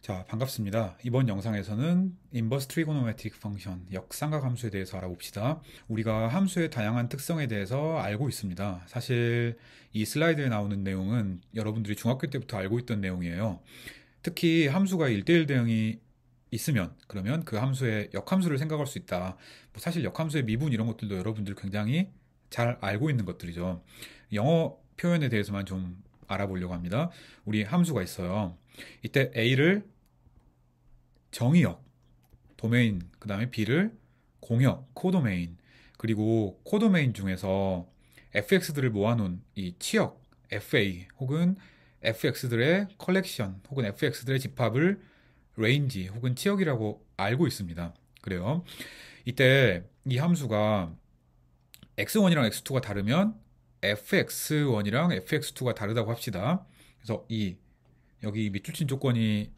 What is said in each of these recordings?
자, 반갑습니다. 이번 영상에서는 인버스 트리고노메트릭 펑션, 역삼각 함수에 대해서 알아봅시다. 우리가 함수의 다양한 특성에 대해서 알고 있습니다. 사실 이 슬라이드에 나오는 내용은 여러분들이 중학교 때부터 알고 있던 내용이에요. 특히 함수가 1대1 대응이 있으면 그러면 그 함수의 역함수를 생각할 수 있다. 뭐 사실 역함수의 미분 이런 것들도 여러분들 굉장히 잘 알고 있는 것들이죠. 영어 표현에 대해서만 좀 알아보려고 합니다. 우리 함수가 있어요. 이때 A를 정의역, 도메인, 그 다음에 B를 공역, 코도메인, 그리고 코도메인 중에서 fx들을 모아놓은 이 치역, fa, 혹은 fx들의 컬렉션, 혹은 fx들의 집합을 레인지, 혹은 치역이라고 알고 있습니다. 그래요. 이때 이 함수가 x1이랑 x2가 다르면 fx1이랑 fx2가 다르다고 합시다. 그래서 여기 밑줄 친 조건이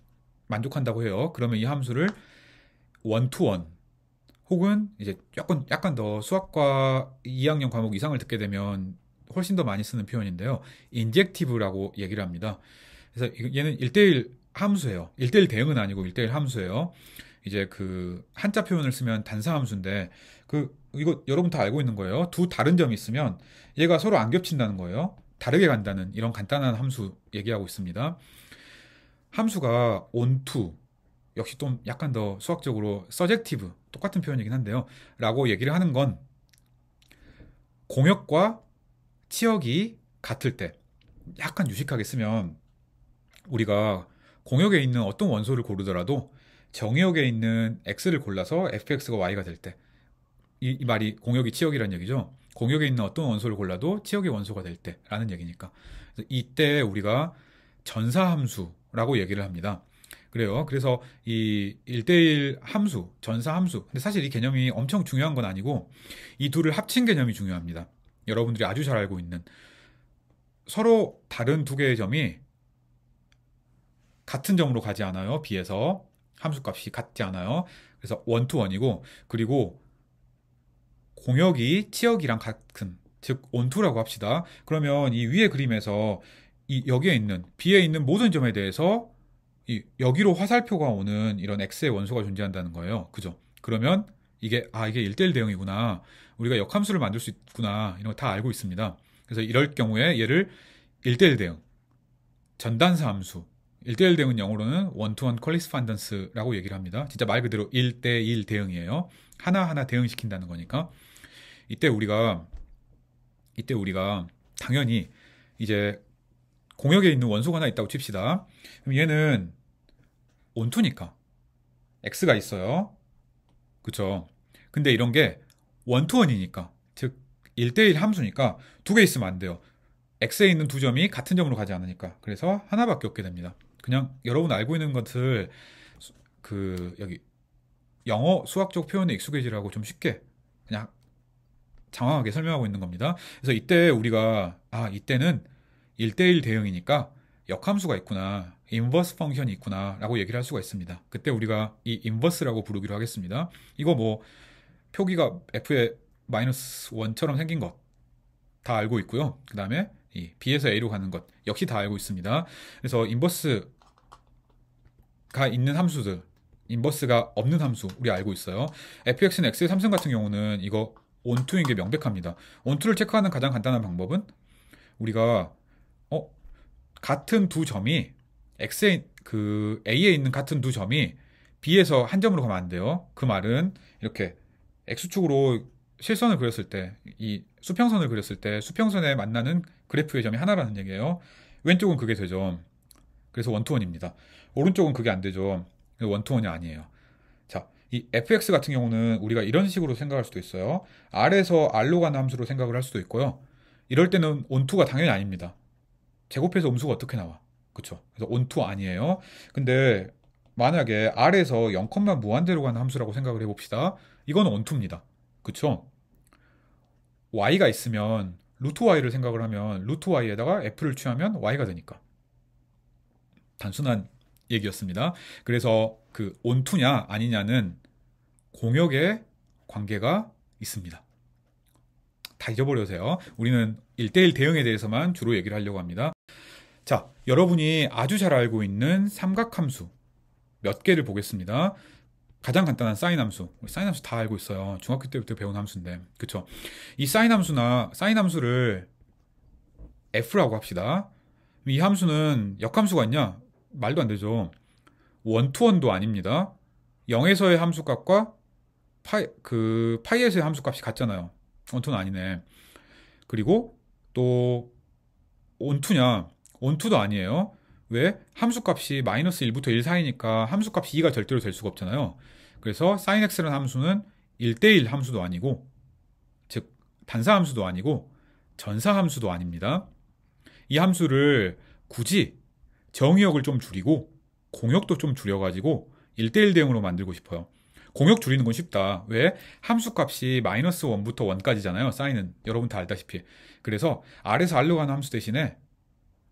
만족한다고 해요. 그러면 이 함수를 원투원 혹은 이제 약간 더 수학과 2학년 과목 이상을 듣게 되면 훨씬 더 많이 쓰는 표현인데요. 인젝티브라고 얘기를 합니다. 그래서 얘는 1대1 함수예요. 1대1 대응은 아니고 1대1 함수예요. 이제 그 한자 표현을 쓰면 단사 함수인데 이거 여러분 다 알고 있는 거예요. 두 다른 점이 있으면 얘가 서로 안 겹친다는 거예요. 다르게 간다는 이런 간단한 함수 얘기하고 있습니다. 함수가 onto 역시 좀 약간 더 수학적으로 서젝티브 똑같은 표현이긴 한데요. 라고 얘기를 하는 건 공역과 치역이 같을 때 약간 유식하게 쓰면 우리가 공역에 있는 어떤 원소를 고르더라도 정의역에 있는 x를 골라서 fx가 y가 될 때 이 말이 공역이 치역이라는 얘기죠. 공역에 있는 어떤 원소를 골라도 치역의 원소가 될 때라는 얘기니까. 그래서 이때 우리가 전사함수라고 얘기를 합니다. 그래요. 그래서 이 1대1 함수, 전사함수. 근데 사실 이 개념이 엄청 중요한 건 아니고 이 둘을 합친 개념이 중요합니다. 여러분들이 아주 잘 알고 있는 서로 다른 두 개의 점이 같은 점으로 가지 않아요. B에서 함수값이 같지 않아요. 그래서 원투원이고 그리고 공역이 치역이랑 같은 즉 온투라고 합시다. 그러면 이 위의 그림에서 여기에 있는 B에 있는 모든 점에 대해서 여기로 화살표가 오는 이런 X의 원소가 존재한다는 거예요. 그죠? 그러면 이게 1대1 대응이구나. 우리가 역함수를 만들 수 있구나. 이런 거 다 알고 있습니다. 그래서 이럴 경우에 얘를 1대1 대응, 전단사 함수, 1대1 대응은 영어로는 원투원 콜리스판던스라고 얘기를 합니다. 진짜 말 그대로 1대1 대응이에요. 하나하나 대응시킨다는 거니까. 이때 우리가 당연히 이제 공역에 있는 원소가 하나 있다고 칩시다. 그럼 얘는 온투니까 x가 있어요. 그쵸? 근데 이런 게 원투원이니까 즉 1대1 함수니까 두 개 있으면 안 돼요. x에 있는 두 점이 같은 점으로 가지 않으니까. 그래서 하나밖에 없게 됩니다. 그냥 여러분 알고 있는 것을 여기 영어 수학적 표현에 익숙해지라고 좀 쉽게 그냥 장황하게 설명하고 있는 겁니다. 그래서 이때 우리가 이때는 1대1 대응이니까 역함수가 있구나, 인버스 펑션이 있구나 라고 얘기를 할 수가 있습니다. 그때 우리가 이 인버스라고 부르기로 하겠습니다. 이거 뭐 표기가 f의 마이너스 1처럼 생긴 것 다 알고 있고요. 그 다음에 이 b에서 a로 가는 것 역시 다 알고 있습니다. 그래서 인버스가 있는 함수들, 인버스가 없는 함수 우리 알고 있어요. fx는 x의 3승 같은 경우는 이거 온투인 게 명백합니다. 온투를 체크하는 가장 간단한 방법은 우리가 같은 두 점이 A에 있는 같은 두 점이 B에서 한 점으로 가면 안 돼요. 그 말은 이렇게 X축으로 실선을 그렸을 때, 이 수평선을 그렸을 때 수평선에 만나는 그래프의 점이 하나라는 얘기예요. 왼쪽은 그게 되죠. 그래서 원투원입니다. 오른쪽은 그게 안 되죠. 원투원이 아니에요. 자, 이 fx 같은 경우는 우리가 이런 식으로 생각할 수도 있어요. r에서 r로 가는 함수로 생각을 할 수도 있고요. 이럴 때는 온투가 당연히 아닙니다. 제곱해서 음수가 어떻게 나와? 그쵸? 그래서 온투 아니에요. 근데 만약에 r에서 0, 무한대로 가는 함수라고 생각을 해봅시다. 이건 온투입니다. 그쵸? y가 있으면 루트 y를 생각을 하면 루트 y에다가 f를 취하면 y가 되니까. 단순한 얘기였습니다. 그래서 그 온투냐 아니냐는 공역의 관계가 있습니다. 다 잊어버려세요. 우리는 1대1 대응에 대해서만 주로 얘기를 하려고 합니다. 자, 여러분이 아주 잘 알고 있는 삼각함수. 몇 개를 보겠습니다. 가장 간단한 사인 함수. 우리 사인 함수 다 알고 있어요. 중학교 때부터 배운 함수인데. 그쵸? 이 사인 함수를 f라고 합시다. 이 함수는 역함수가 있냐? 말도 안 되죠. 원투원도 아닙니다. 0에서의 함수값과 파이에서의 함수값이 같잖아요. 원투는 아니네. 그리고 또 온투냐? 온투도 아니에요. 왜? 함수값이 마이너스 1부터 1 사이니까 함수값이 2가 절대로 될 수가 없잖아요. 그래서 sin x라는 함수는 1대1 함수도 아니고, 즉 단사 함수도 아니고 전사 함수도 아닙니다. 이 함수를 굳이 정의역을 좀 줄이고 공역도 좀 줄여가지고 1대1 대응으로 만들고 싶어요. 공역 줄이는 건 쉽다. 왜? 함수값이 마이너스 1부터 1까지잖아요. 사인은 여러분 다 알다시피. 그래서 R에서 R로 가는 함수 대신에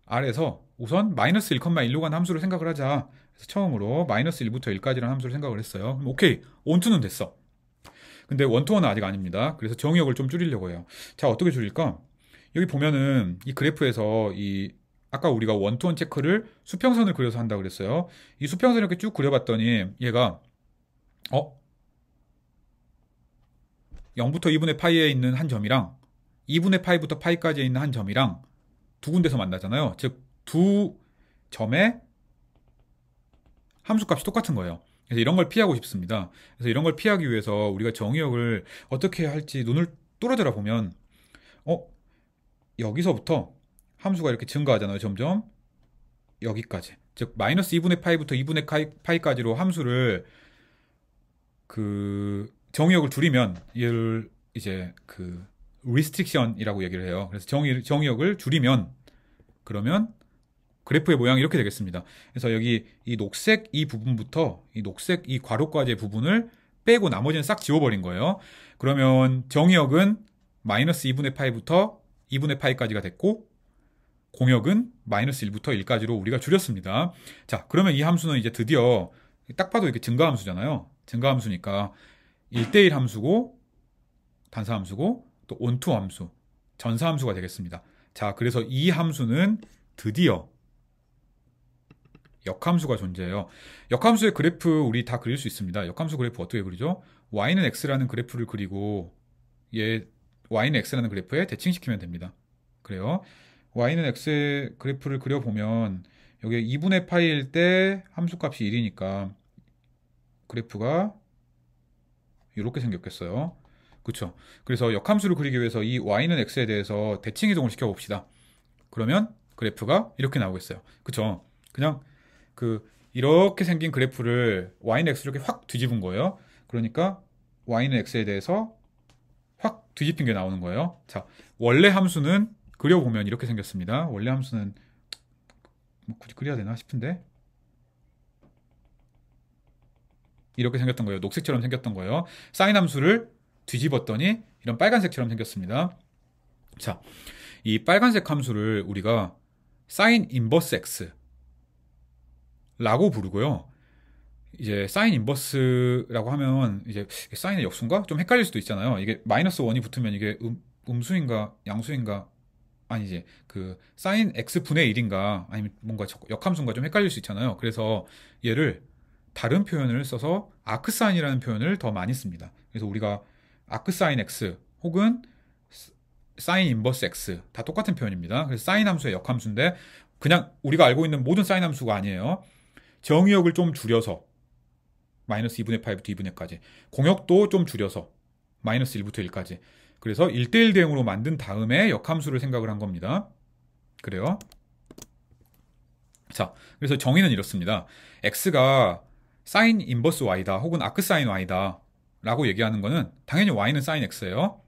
R에서 우선 마이너스 1,1로 가는 함수를 생각을 하자. 그래서 처음으로 마이너스 1부터 1까지라는 함수를 생각을 했어요. 그럼 오케이. 온투는 됐어. 근데 원투원은 아직 아닙니다. 그래서 정의역을 좀 줄이려고 해요. 자, 어떻게 줄일까? 여기 보면은 이 그래프에서 아까 우리가 원투원 체크를 수평선을 그려서 한다고 그랬어요. 이 수평선을 이렇게 쭉 그려봤더니 얘가 0부터 2분의 파이에 있는 한 점이랑 2분의 파이부터 파이까지에 있는 한 점이랑 두 군데서 만나잖아요. 즉 두 점의 함수값이 똑같은 거예요. 그래서 이런 걸 피하고 싶습니다. 그래서 이런 걸 피하기 위해서 우리가 정의역을 어떻게 할지 눈을 뚫어져라 보면 여기서부터 함수가 이렇게 증가하잖아요. 점점 여기까지. 즉 마이너스 2분의 파이부터 2분의 파이까지로 함수를 정의역을 줄이면 얘를 이제 restriction이라고 얘기를 해요. 그래서 정의역을 줄이면 그러면 그래프의 모양이 이렇게 되겠습니다. 그래서 여기 이 녹색 이 부분부터 이 녹색 이 괄호까지의 부분을 빼고 나머지는 싹 지워버린 거예요. 그러면 정의역은 마이너스 2분의 파이부터 2분의 파이까지가 됐고 공역은 마이너스 1부터 1까지로 우리가 줄였습니다. 자, 그러면 이 함수는 이제 드디어 딱 봐도 이렇게 증가함수잖아요. 증가함수니까 1대1 함수고 단사함수고 또 온투 함수, 전사함수가 되겠습니다. 자, 그래서 이 함수는 드디어 역함수가 존재해요. 역함수의 그래프 우리 다 그릴 수 있습니다. 역함수 그래프 어떻게 그리죠? y는 x라는 그래프를 그리고 y는 x라는 그래프에 대칭시키면 됩니다. 그래요. y는 x의 그래프를 그려보면 여기 2분의 파이일 때 함수값이 1이니까 그래프가 이렇게 생겼겠어요. 그쵸? 그래서 역함수를 그리기 위해서 이 y는 x에 대해서 대칭 이동을 시켜봅시다. 그러면 그래프가 이렇게 나오겠어요. 그쵸? 그냥 이렇게 생긴 그래프를 y는 x로 이렇게 확 뒤집은 거예요. 그러니까 y는 x에 대해서 확 뒤집힌 게 나오는 거예요. 자, 원래 함수는 그려보면 이렇게 생겼습니다. 원래 함수는 굳이 그려야 되나 싶은데 이렇게 생겼던 거예요. 녹색처럼 생겼던 거예요. 사인 함수를 뒤집었더니 이런 빨간색처럼 생겼습니다. 자, 이 빨간색 함수를 우리가 사인 인버스 x 라고 부르고요. 이제 사인 인버스라고 하면 이제 사인의 역수인가? 좀 헷갈릴 수도 있잖아요. 이게 마이너스 1이 붙으면 이게 음수인가 양수인가? 아니지. 사인 x분의 1인가? 아니면 뭔가 역함수인가 좀 헷갈릴 수 있잖아요. 그래서 얘를 다른 표현을 써서 아크사인이라는 표현을 더 많이 씁니다. 그래서 우리가 아크사인 x 혹은 사인 인버스 x 다 똑같은 표현입니다. 그래서 사인 함수의 역함수인데 그냥 우리가 알고 있는 모든 사인 함수가 아니에요. 정의역을 좀 줄여서 마이너스 2분의 파이부터 2분의까지 공역도 좀 줄여서 마이너스 1부터 1까지 그래서 1대1 대응으로 만든 다음에 역함수를 생각을 한 겁니다. 그래요. 자, 그래서 정의는 이렇습니다. x가 사인 인버스 y다 혹은 아크사인 y다 라고 얘기하는 거는 당연히 y는 사인 x예요.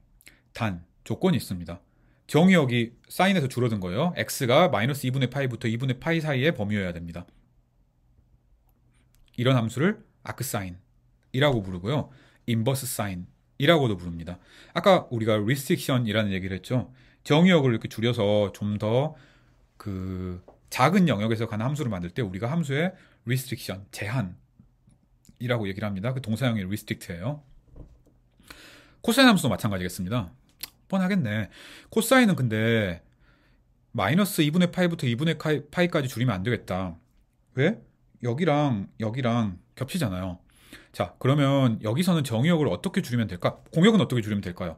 단 조건이 있습니다. 정의역이 사인에서 줄어든 거예요. x가 마이너스 2분의 파이부터 2분의 파이 사이의 범위여야 됩니다. 이런 함수를 아크사인이라고 부르고요. 인버스 사인이라고도 부릅니다. 아까 우리가 restriction이라는 얘기를 했죠. 정의역을 이렇게 줄여서 좀 더 작은 영역에서 가는 함수를 만들 때 우리가 함수의 restriction, 제한이라고 얘기를 합니다. 동사형이 restrict예요. 코사인 함수도 마찬가지겠습니다. 뻔하겠네. 코사인은 근데 마이너스 2분의 파이부터 2분의 파이까지 줄이면 안 되겠다. 왜? 여기랑 여기랑 겹치잖아요. 자, 그러면 여기서는 정의역을 어떻게 줄이면 될까? 공역은 어떻게 줄이면 될까요?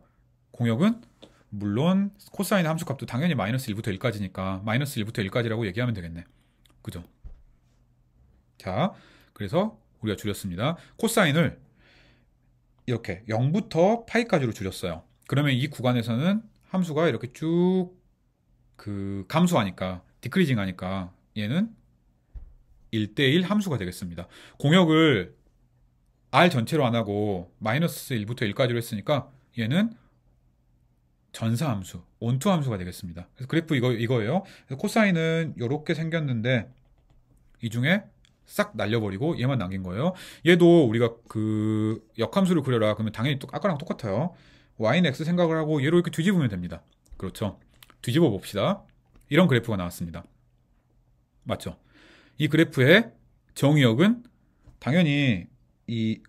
공역은 물론 코사인의 함수값도 당연히 마이너스 1부터 1까지니까 마이너스 1부터 1까지라고 얘기하면 되겠네. 그죠? 자, 그래서 우리가 줄였습니다. 코사인을 이렇게 0부터 파이까지로 줄였어요. 그러면 이 구간에서는 함수가 이렇게 쭉 감소하니까 디크리징 하니까 얘는 1대1 함수가 되겠습니다. 공역을 r 전체로 안 하고 마이너스 1부터 1까지로 했으니까 얘는 전사함수, 온투함수가 되겠습니다. 그래서 그래프 이거예요. 그래서 코사인은 이렇게 생겼는데 이 중에 싹 날려버리고 얘만 남긴 거예요. 얘도 우리가 역함수를 그려라 그러면 당연히 아까랑 똑같아요. y는 x 생각을 하고 얘로 이렇게 뒤집으면 됩니다. 그렇죠. 뒤집어 봅시다. 이런 그래프가 나왔습니다. 맞죠? 이 그래프의 정의역은 당연히 이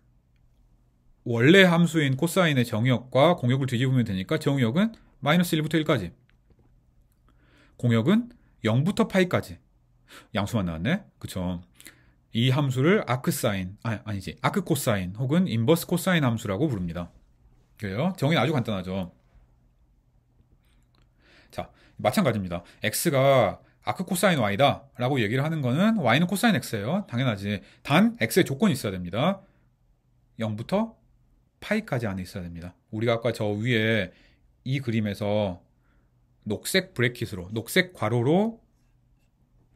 원래 함수인 코사인의 정의역과 공역을 뒤집으면 되니까 정의역은 마이너스 1부터 1까지, 공역은 0부터 파이까지. 양수만 나왔네. 그쵸? 이 함수를 아크사인, 아니지, 아크코사인 혹은 인버스 코사인 함수라고 부릅니다. 그래요? 정의는 아주 간단하죠. 자, 마찬가지입니다. x가 아크코사인 y다 라고 얘기를 하는 거는 y는 코사인 x예요. 당연하지. 단 x의 조건이 있어야 됩니다. 0부터 파이까지 안에 있어야 됩니다. 우리가 아까 저 위에 이 그림에서 녹색 브래킷으로, 녹색 괄호로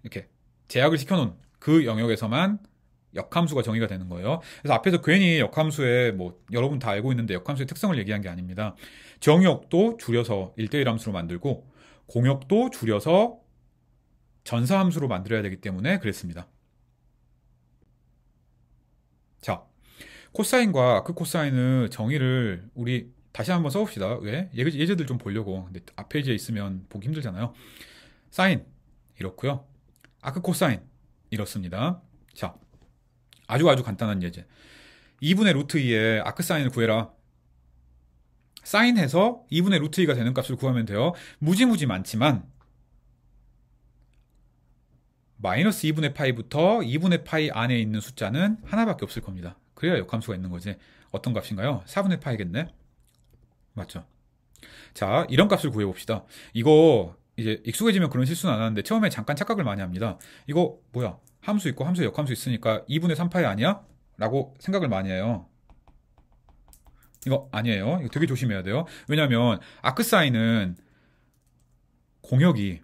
이렇게 제약을 시켜놓은 그 영역에서만 역함수가 정의가 되는 거예요. 그래서 앞에서 괜히 역함수의 여러분 다 알고 있는데 역함수의 특성을 얘기한 게 아닙니다. 정역도 줄여서 1대1 함수로 만들고 공역도 줄여서 전사함수로 만들어야 되기 때문에 그랬습니다. 자, 코사인과 아크코사인의 정의를 우리 다시 한번 써봅시다. 왜? 예제들 좀 보려고. 근데 앞 페이지에 있으면 보기 힘들잖아요. 사인 이렇고요. 아크코사인 이렇습니다. 자, 아주 간단한 예제. 2분의 루트 2의 아크사인을 구해라. 사인해서 2분의 루트 2가 되는 값을 구하면 돼요. 무지무지 많지만 마이너스 2분의 파이부터 2분의 파이 안에 있는 숫자는 하나밖에 없을 겁니다. 그래야 역함수가 있는 거지. 어떤 값인가요? 4분의 파이겠네? 맞죠? 자, 이런 값을 구해봅시다. 이거 이제 익숙해지면 그런 실수는 안 하는데 처음에 잠깐 착각을 많이 합니다. 이거 뭐야? 함수 있고 함수에 역함수 있으니까 2분의 3파이 아니야? 라고 생각을 많이 해요. 이거 아니에요. 이거 되게 조심해야 돼요. 왜냐면 아크사인은 공역이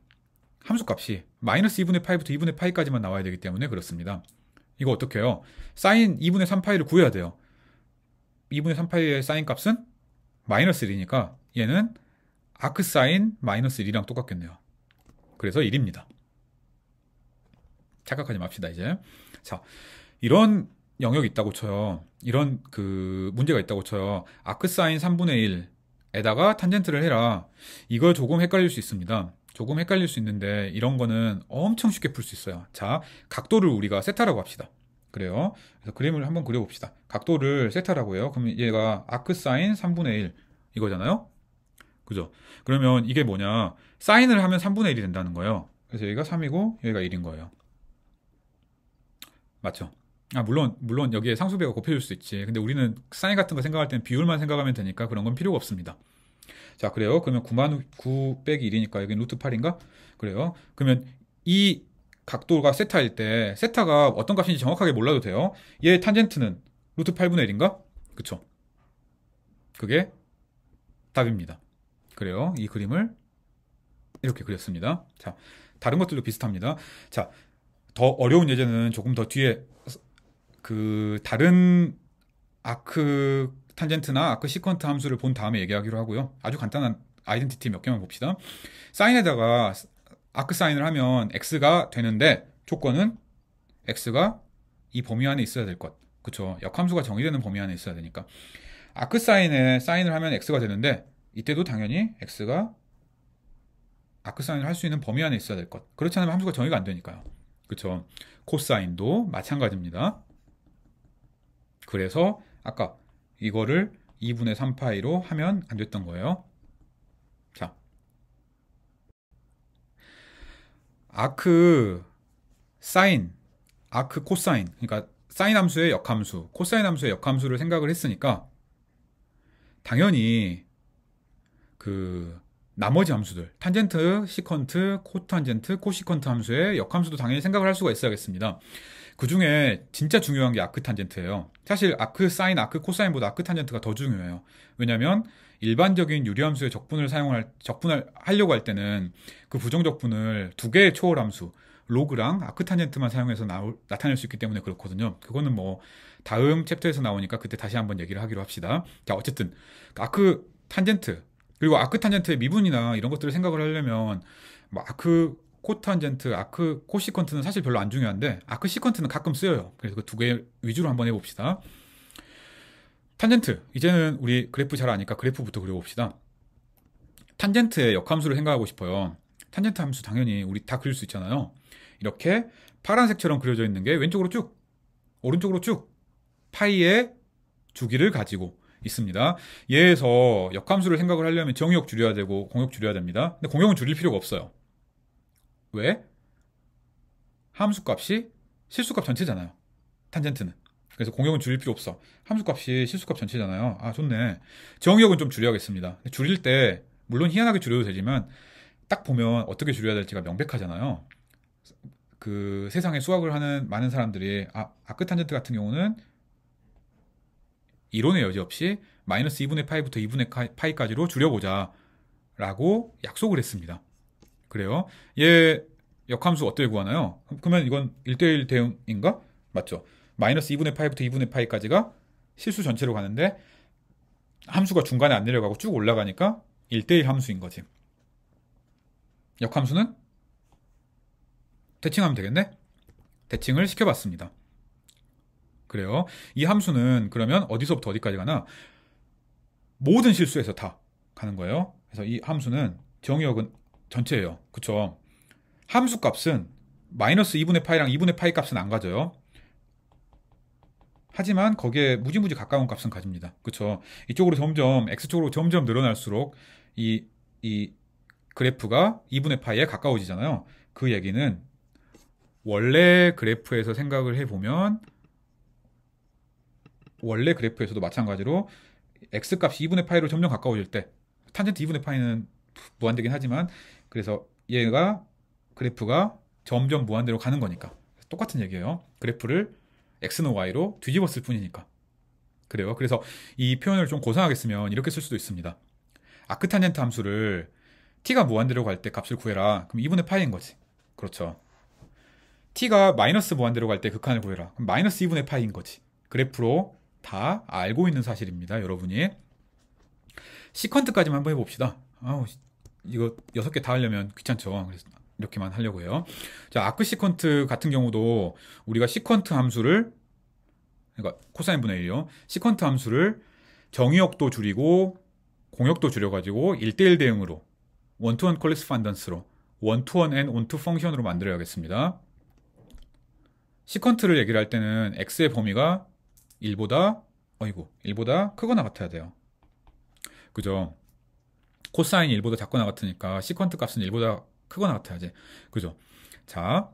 함수값이 마이너스 2분의 파이부터 2분의 파이까지만 나와야 되기 때문에 그렇습니다. 이거 어떻게 해요? 사인 2분의 3파이를 구해야 돼요. 2분의 3파이의 사인 값은 마이너스 1이니까 얘는 아크사인 마이너스 1이랑 똑같겠네요. 그래서 1입니다. 착각하지 맙시다 이제. 자, 이런 영역이 있다고 쳐요. 이런 문제가 있다고 쳐요. 아크사인 3분의 1에다가 탄젠트를 해라. 이걸 조금 헷갈릴 수 있습니다. 조금 헷갈릴 수 있는데 이런 거는 엄청 쉽게 풀 수 있어요. 자, 각도를 우리가 세타라고 합시다. 그래요. 그래서 그림을 한번 그려봅시다. 각도를 세타라고 해요. 그럼 얘가 아크사인 3분의 1 이거잖아요. 그죠? 그러면 이게 뭐냐? 사인을 하면 3분의 1이 된다는 거예요. 그래서 여기가 3이고 여기가 1인 거예요. 맞죠? 물론 여기에 상수배가 곱해질 수 있지. 근데 우리는 사인 같은 거 생각할 때는 비율만 생각하면 되니까 그런 건 필요가 없습니다. 자, 그래요. 그러면 9 빼기 1이니까 여기 루트 8인가? 그래요. 그러면 이 각도가 세타일 때 세타가 어떤 값인지 정확하게 몰라도 돼요. 얘 탄젠트는 루트 8분의 1인가? 그쵸? 그게 답입니다. 그래요. 이 그림을 이렇게 그렸습니다. 자, 다른 것들도 비슷합니다. 자, 더 어려운 예제는 조금 더 뒤에 다른 아크 탄젠트나 아크 시퀀트 함수를 본 다음에 얘기하기로 하고요. 아주 간단한 아이덴티티 몇 개만 봅시다. 사인에다가 아크 사인을 하면 x가 되는데 조건은 x가 이 범위 안에 있어야 될 것. 그쵸? 역함수가 정의되는 범위 안에 있어야 되니까. 아크 사인에 사인을 하면 x가 되는데 이때도 당연히 x가 아크 사인을 할 수 있는 범위 안에 있어야 될 것. 그렇지 않으면 함수가 정의가 안 되니까요. 그쵸? 코사인도 마찬가지입니다. 그래서 아까 이거를 2분의 3파이로 하면 안 됐던 거예요. 자, 아크 사인, 아크 코사인, 그러니까 사인 함수의 역함수, 코사인 함수의 역함수를 생각을 했으니까 당연히 그 나머지 함수들, 탄젠트, 시컨트, 코탄젠트, 코시컨트 함수의 역함수도 당연히 생각을 할 수가 있어야겠습니다. 그 중에 진짜 중요한 게 아크 탄젠트예요. 사실 아크 사인, 아크 코사인보다 아크 탄젠트가 더 중요해요. 왜냐면 일반적인 유리함수의 적분을 하려고 할 때는 그 부정적분을 두 개의 초월함수, 로그랑 아크 탄젠트만 사용해서 나타낼 수 있기 때문에 그렇거든요. 그거는 뭐 다음 챕터에서 나오니까 그때 다시 한번 얘기를 하기로 합시다. 자, 어쨌든 아크 탄젠트 그리고 아크 탄젠트의 미분이나 이런 것들을 생각을 하려면 뭐 아크 코탄젠트, 아크 코시컨트는 사실 별로 안 중요한데 아크 시컨트는 가끔 쓰여요. 그래서 그 두 개 위주로 한번 해봅시다. 탄젠트, 이제는 우리 그래프 잘 아니까 그래프부터 그려봅시다. 탄젠트의 역함수를 생각하고 싶어요. 탄젠트 함수 당연히 우리 다 그릴 수 있잖아요. 이렇게 파란색처럼 그려져 있는 게 왼쪽으로 쭉, 오른쪽으로 쭉 파이의 주기를 가지고 있습니다. 얘에서 역함수를 생각을 하려면 정의역 줄여야 되고 공역 줄여야 됩니다. 근데 공역은 줄일 필요가 없어요. 왜? 함수값이 실수값 전체잖아요. 탄젠트는. 그래서 공역은 줄일 필요 없어. 함수값이 실수값 전체잖아요. 아, 좋네. 정의역은 좀 줄여야겠습니다. 줄일 때 물론 희한하게 줄여도 되지만 딱 보면 어떻게 줄여야 될지가 명백하잖아요. 그 세상에 수학을 하는 많은 사람들이 아크 탄젠트 같은 경우는 이론의 여지 없이 마이너스 2분의 파이부터 2분의 파이까지로 줄여보자 라고 약속을 했습니다. 그래요. 얘 역함수 어떻게 구하나요? 그러면 이건 1대1 대응인가? 맞죠? 마이너스 2분의 파이부터 2분의 파이까지가 실수 전체로 가는데 함수가 중간에 안 내려가고 쭉 올라가니까 1대1 함수인 거지. 역함수는 대칭하면 되겠네? 대칭을 시켜봤습니다. 그래요. 이 함수는 그러면 어디서부터 어디까지 가나? 모든 실수에서 다 가는 거예요. 그래서 이 함수는 정의역은 전체예요. 그쵸? 함수 값은 마이너스 2분의 파이랑 2분의 파이 값은 안 가져요. 하지만 거기에 무지무지 가까운 값은 가집니다. 그쵸? 이쪽으로 점점, x쪽으로 점점 늘어날수록 이 그래프가 2분의 파이에 가까워지잖아요. 그 얘기는 원래 그래프에서 생각을 해보면 원래 그래프에서도 마찬가지로 x값이 2분의 파이로 점점 가까워질 때 탄젠트 2분의 파이는 무한대긴 하지만 그래서 얘가 그래프가 점점 무한대로 가는 거니까 똑같은 얘기예요. 그래프를 x는 y로 뒤집었을 뿐이니까. 그래요. 그래서 이 표현을 좀 고상하게 쓰면 이렇게 쓸 수도 있습니다. 아크탄젠트 함수를 t가 무한대로 갈 때 값을 구해라. 그럼 2분의 파이인 거지. 그렇죠. t가 마이너스 무한대로 갈 때 극한을 구해라. 그럼 마이너스 2분의 파이인 거지. 그래프로 다 알고 있는 사실입니다. 여러분이. 시컨트까지만 한번 해봅시다. 이거 6개 다 하려면 귀찮죠. 그래서 이렇게만 하려고 해요. 자, 아크 시컨트 같은 경우도 우리가 시컨트 함수를 그러니까 코사인 분의 1이요. 시컨트 함수를 정의역도 줄이고 공역도 줄여가지고 1대1 대응으로 원투원 콜레스판던스로 원투원 앤 온투 펑션으로 만들어야겠습니다. 시컨트를 얘기를 할 때는 x의 범위가 1보다 크거나 같아야 돼요. 그죠? 코사인이 1보다 작거나 같으니까 시컨트 값은 1보다 크거나 같아야지. 그죠? 자,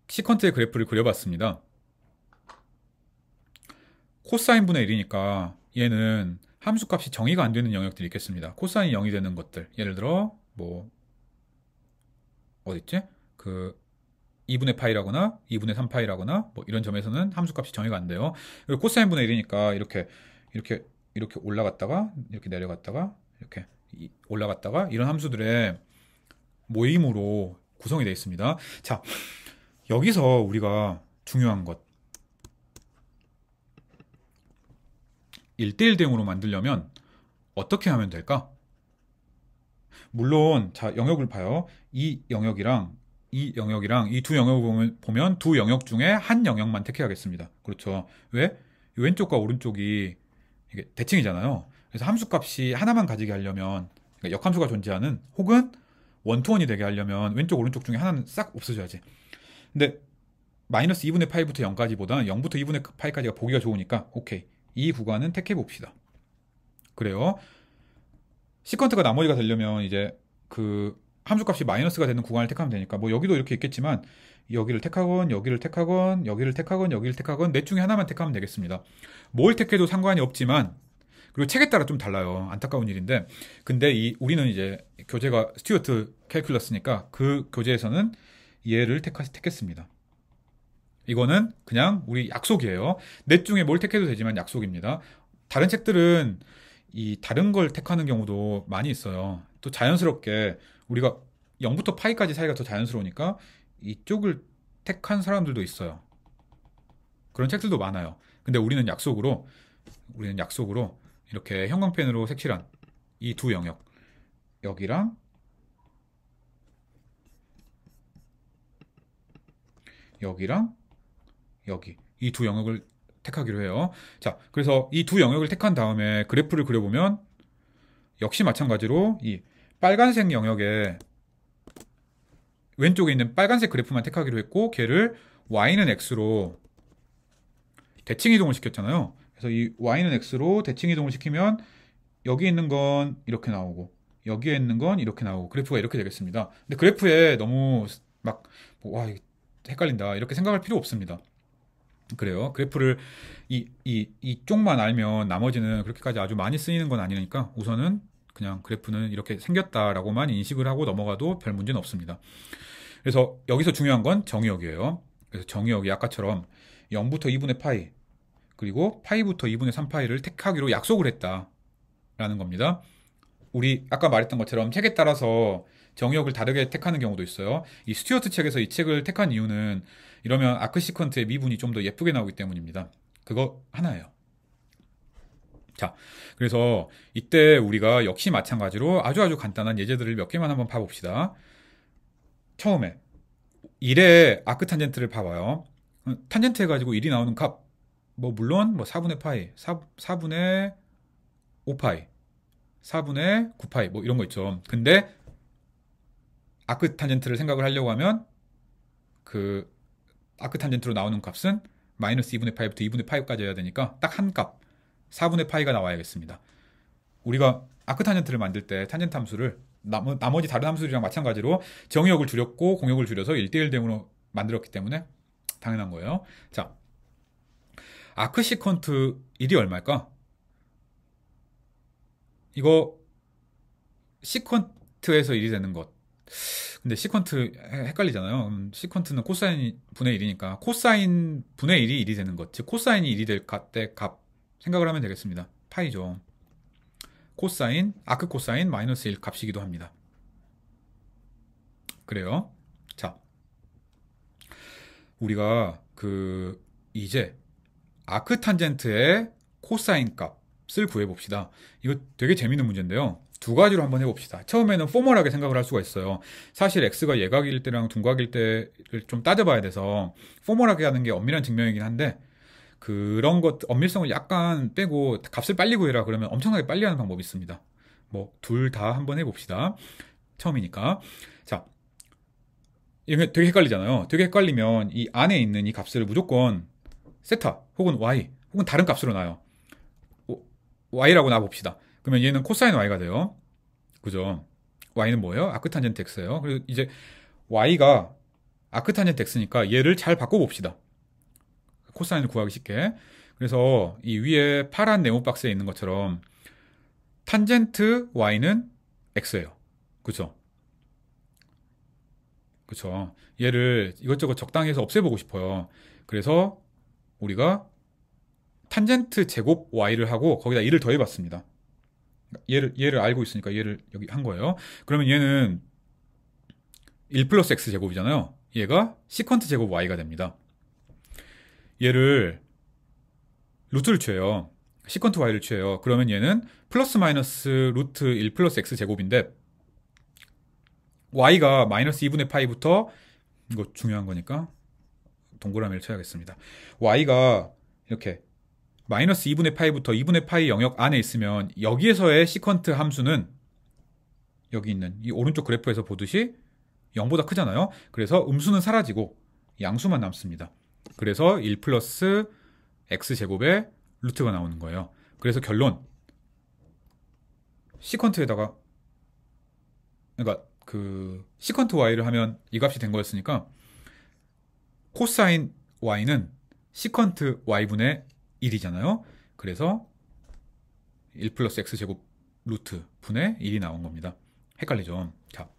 시컨트의 그래프를 그려봤습니다. 코사인 분의 1이니까 얘는 함수값이 정의가 안 되는 영역들이 있겠습니다. 코사인이 0이 되는 것들. 예를 들어 뭐 어딨지? 그 2분의 파이라거나 2분의 3파이라거나 뭐 이런 점에서는 함수값이 정의가 안 돼요. 그리고 코사인 분의 1이니까 이렇게 올라갔다가 이렇게 내려갔다가 이렇게 올라갔다가 이런 함수들의 모임으로 구성이 되어 있습니다. 자, 여기서 우리가 중요한 것 1대1 대응으로 만들려면 어떻게 하면 될까? 물론 자, 영역을 봐요. 이 영역이랑 이 두 영역을 보면 두 영역 중에 한 영역만 택해야겠습니다. 그렇죠. 왜? 왼쪽과 오른쪽이 이게 대칭이잖아요. 그래서 함수값이 하나만 가지게 하려면 그러니까 역함수가 존재하는 혹은 원투원이 되게 하려면 왼쪽 오른쪽 중에 하나는 싹 없어져야지. 근데 마이너스 2분의 파이부터 0까지보다는 0부터 2분의 파이까지가 보기가 좋으니까 오케이. 이 구간은 택해 봅시다. 그래요. 시컨트가 나머지가 되려면 이제 그 함수값이 마이너스가 되는 구간을 택하면 되니까 뭐 여기도 이렇게 있겠지만 여기를 택하건 여기를 택하건 여기를 택하건 여기를 택하건 넷 중에 하나만 택하면 되겠습니다. 뭘 택해도 상관이 없지만 그리고 책에 따라 좀 달라요. 안타까운 일인데 근데 우리는 이제 교재가 스튜어트 캘큘러스니까 그 교재에서는 얘를 택했습니다. 이거는 그냥 우리 약속이에요. 넷 중에 뭘 택해도 되지만 약속입니다. 다른 책들은 이 다른 걸 택하는 경우도 많이 있어요. 또 자연스럽게 우리가 0부터 파이까지 사이가 더 자연스러우니까 이쪽을 택한 사람들도 있어요. 그런 책들도 많아요. 근데 우리는 약속으로 이렇게 형광펜으로 색칠한 이 두 영역, 여기랑 여기랑 여기 이 두 영역을 택하기로 해요. 자, 그래서 이 두 영역을 택한 다음에 그래프를 그려보면 역시 마찬가지로 이 빨간색 영역에 왼쪽에 있는 빨간색 그래프만 택하기로 했고 걔를 y는 x로 대칭 이동을 시켰잖아요. 그래서 이 y는 x로 대칭 이동을 시키면 여기 있는 건 이렇게 나오고 여기에 있는 건 이렇게 나오고 그래프가 이렇게 되겠습니다. 근데 그래프에 너무 막 와, 헷갈린다 이렇게 생각할 필요 없습니다. 그래요. 그래프를 이쪽만 알면 나머지는 그렇게까지 아주 많이 쓰이는 건 아니니까 우선은 그냥 그래프는 이렇게 생겼다라고만 인식을 하고 넘어가도 별 문제는 없습니다. 그래서 여기서 중요한 건 정의역이에요. 그래서 정의역이 아까처럼 0부터 2분의 파이 그리고 파이부터 2분의 3파이를 택하기로 약속을 했다라는 겁니다. 우리 아까 말했던 것처럼 책에 따라서 정의역을 다르게 택하는 경우도 있어요. 이 스튜어트 책에서 이 책을 택한 이유는 이러면 아크 시퀀트의 미분이 좀 더 예쁘게 나오기 때문입니다. 그거 하나예요. 자, 그래서 이때 우리가 역시 마찬가지로 아주 간단한 예제들을 몇 개만 한번 봐봅시다. 처음에 1의 아크 탄젠트를 봐봐요. 탄젠트 해가지고 1이 나오는 값, 물론 4분의 파이, 4분의 5파이, 4분의 9파이 이런 거 있죠. 근데 아크 탄젠트를 생각을 하려고 하면 그 아크 탄젠트로 나오는 값은 마이너스 2분의 파이부터 2분의 파이까지 해야 되니까 딱 한 값, 4분의 파이가 나와야겠습니다. 우리가 아크 탄젠트를 만들 때 탄젠트 함수를 나머지 다른 함수들이랑 마찬가지로 정의역을 줄였고 공역을 줄여서 1대1 대응으로 만들었기 때문에 당연한 거예요. 자, 아크 시퀀트 1이 얼마일까? 이거 시퀀트에서 1이 되는 것. 근데 시퀀트 헷갈리잖아요. 시퀀트는 코사인 분의 1이니까 코사인 분의 1이 1이 되는 것. 즉 코사인이 1이 될 때 값 생각을 하면 되겠습니다. 파이죠. 코사인, 아크 코사인 마이너스 1 값이기도 합니다. 그래요. 자, 우리가 이제 아크 탄젠트의 코사인 값을 구해봅시다. 이거 되게 재밌는 문제인데요. 두 가지로 한번 해봅시다. 처음에는 포멀하게 생각을 할 수가 있어요. 사실 x가 예각일 때랑 둔각일 때를 좀 따져봐야 돼서 포멀하게 하는 게 엄밀한 증명이긴 한데 그런 것 엄밀성을 약간 빼고 값을 빨리 구해라 그러면 엄청나게 빨리 하는 방법이 있습니다. 둘 다 한번 해봅시다. 처음이니까. 자, 이게 되게 헷갈리잖아요. 되게 헷갈리면 이 안에 있는 이 값을 무조건 세타 혹은 y 혹은 다른 값으로 놔요. y라고 놔봅시다. 그러면 얘는 코사인 y가 돼요. 그죠? y는 뭐예요? 아크탄젠트 x예요. 그리고 이제 y가 아크탄젠트 x니까 얘를 잘 바꿔봅시다. 코사인을 구하기 쉽게. 그래서 이 위에 파란 네모 박스에 있는 것처럼 탄젠트 y는 x예요. 그죠? 그쵸? 얘를 이것저것 적당히 해서 없애보고 싶어요. 그래서 우리가 탄젠트 제곱 y를 하고 거기다 1을 더해봤습니다. 얘를 알고 있으니까 얘를 여기 한 거예요. 그러면 얘는 1 플러스 x 제곱이잖아요. 얘가 시퀀트 제곱 y가 됩니다. 얘를 루트를 취해요. 시퀀트 y를 취해요. 그러면 얘는 플러스 마이너스 루트 1 플러스 x 제곱인데 y가 마이너스 2분의 파이부터 이거 중요한 거니까 동그라미를 쳐야겠습니다. y가 이렇게 마이너스 2분의 파이부터 2분의 파이 영역 안에 있으면 여기에서의 시퀀트 함수는 여기 있는 이 오른쪽 그래프에서 보듯이 0보다 크잖아요. 그래서 음수는 사라지고 양수만 남습니다. 그래서 1 플러스 x제곱의 루트가 나오는 거예요. 그래서 결론 시퀀트에다가 그러니까 그 시컨트 y를 하면 이 값이 된 거였으니까 코사인 y는 시컨트 y분의 1이잖아요. 그래서 1 플러스 x제곱 루트 분의 1이 나온 겁니다. 헷갈리죠? 자,